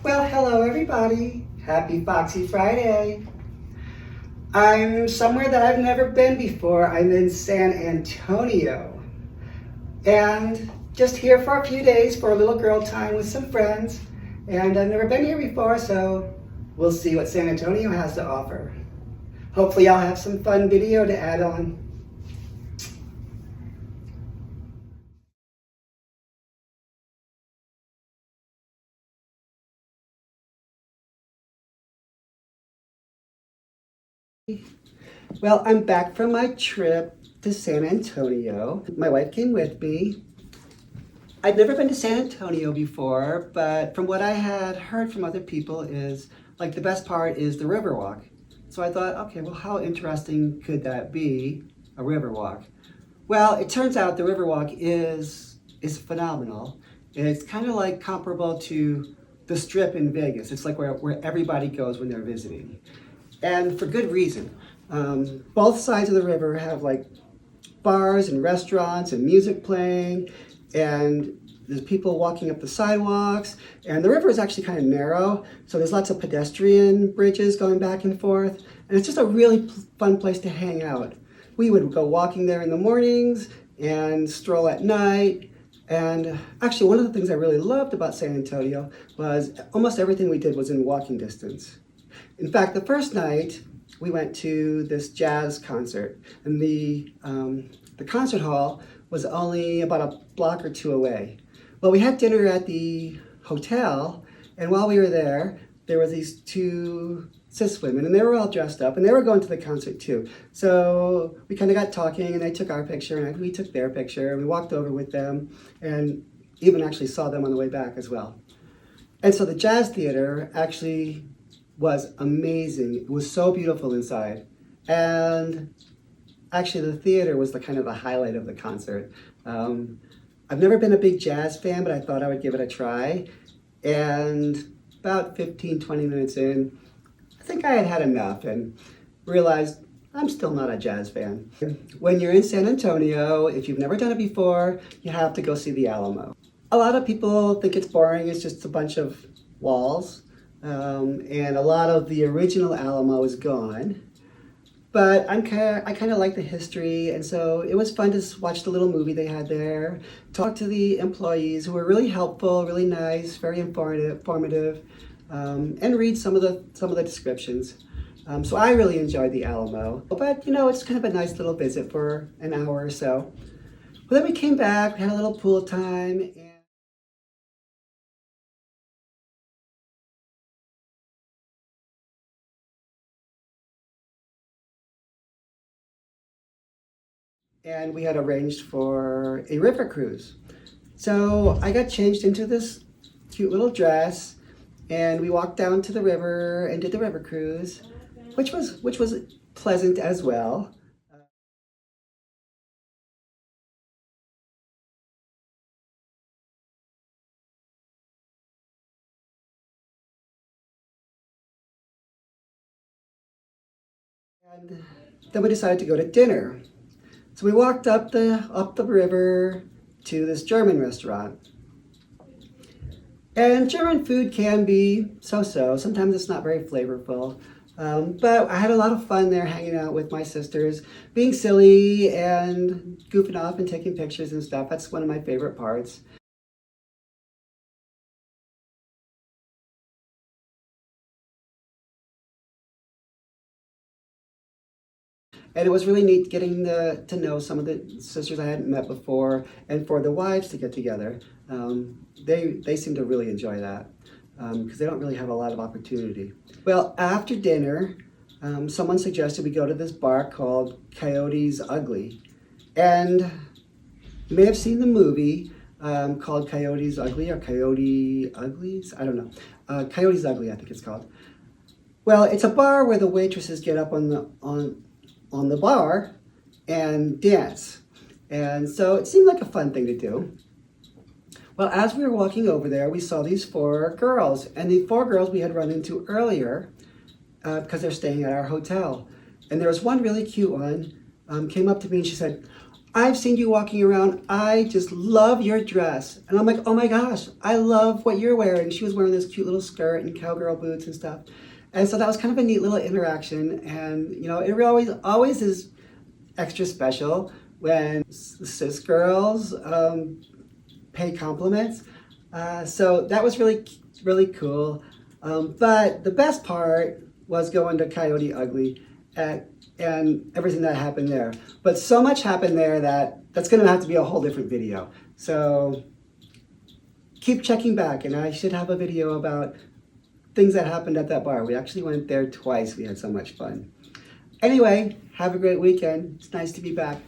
Well, hello everybody. Happy Foxy Friday. I'm somewhere that I've never been before. I'm in San Antonio. And just here for a few days for a little girl time with some friends. And I've never been here before, so we'll see what San Antonio has to offer. Hopefully I'll have some fun video to add on. Well, I'm back from my trip to San Antonio. My wife came with me. I'd never been to San Antonio before, but from what I had heard from other people is, like, the best part is the Riverwalk. So I thought, okay, well, how interesting could that be, a Riverwalk? Well, it turns out the Riverwalk is phenomenal. It's kind of like comparable to the Strip in Vegas. It's like where everybody goes when they're visiting. And for good reason. Both sides of the river have like bars and restaurants and music playing, and there's people walking up the sidewalks, and the river is actually kind of narrow, so there's lots of pedestrian bridges going back and forth, and it's just a really fun place to hang out. We would go walking there in the mornings and stroll at night. And actually, one of the things I really loved about San Antonio was almost everything we did was in walking distance. In fact, the first night we went to this jazz concert, and the concert hall was only about a block or two away. Well, we had dinner at the hotel, and while we were there were these two cis women, and they were all dressed up, and they were going to the concert too. So we kind of got talking, and they took our picture, and we took their picture, and we walked over with them, and even actually saw them on the way back as well. And so the jazz theater actually was amazing. It was so beautiful inside. And actually the theater was the kind of the highlight of the concert. I've never been a big jazz fan, but I thought I would give it a try. And about 15, 20 minutes in, I think I had had enough and realized I'm still not a jazz fan. When you're in San Antonio, if you've never done it before, you have to go see the Alamo. A lot of people think it's boring. It's just a bunch of walls. And a lot of the original Alamo is gone. But I kind of like the history, and so it was fun to watch the little movie they had there, talk to the employees who were really helpful, really nice, very informative, and read some of the descriptions. So I really enjoyed the Alamo. But it's kind of a nice little visit for an hour or so. Well, then we came back, we had a little pool time. And we had arranged for a river cruise. So I got changed into this cute little dress, and we walked down to the river and did the river cruise, which was pleasant as well. And then we decided to go to dinner. So we walked up the river to this German restaurant. And German food can be so-so. Sometimes it's not very flavorful. But I had a lot of fun there hanging out with my sisters, being silly and goofing off and taking pictures and stuff. That's one of my favorite parts. And it was really neat getting to know some of the sisters I hadn't met before, and for the wives to get together. They seem to really enjoy that because they don't really have a lot of opportunity. Well, after dinner, someone suggested we go to this bar called Coyote's Ugly. And you may have seen the movie called Coyote's Ugly or Coyote Uglies. I don't know. Coyote's Ugly, I think it's called. Well, it's a bar where the waitresses get up on the bar and dance. And so it seemed like a fun thing to do. Well, as we were walking over there, we saw these four girls, and the four girls we had run into earlier because they're staying at our hotel. And there was one really cute one, came up to me and she said, I've seen you walking around. I just love your dress. And I'm like, oh my gosh, I love what you're wearing. She was wearing this cute little skirt and cowgirl boots and stuff. And so that was kind of a neat little interaction. And, you know, it always is extra special when cis girls pay compliments. So that was really, really cool. But the best part was going to Coyote Ugly and everything that happened there. But so much happened there that's going to have to be a whole different video. So keep checking back, and I should have a video about things that happened at that bar. We actually went there twice. We had so much fun. Anyway, have a great weekend. It's nice to be back.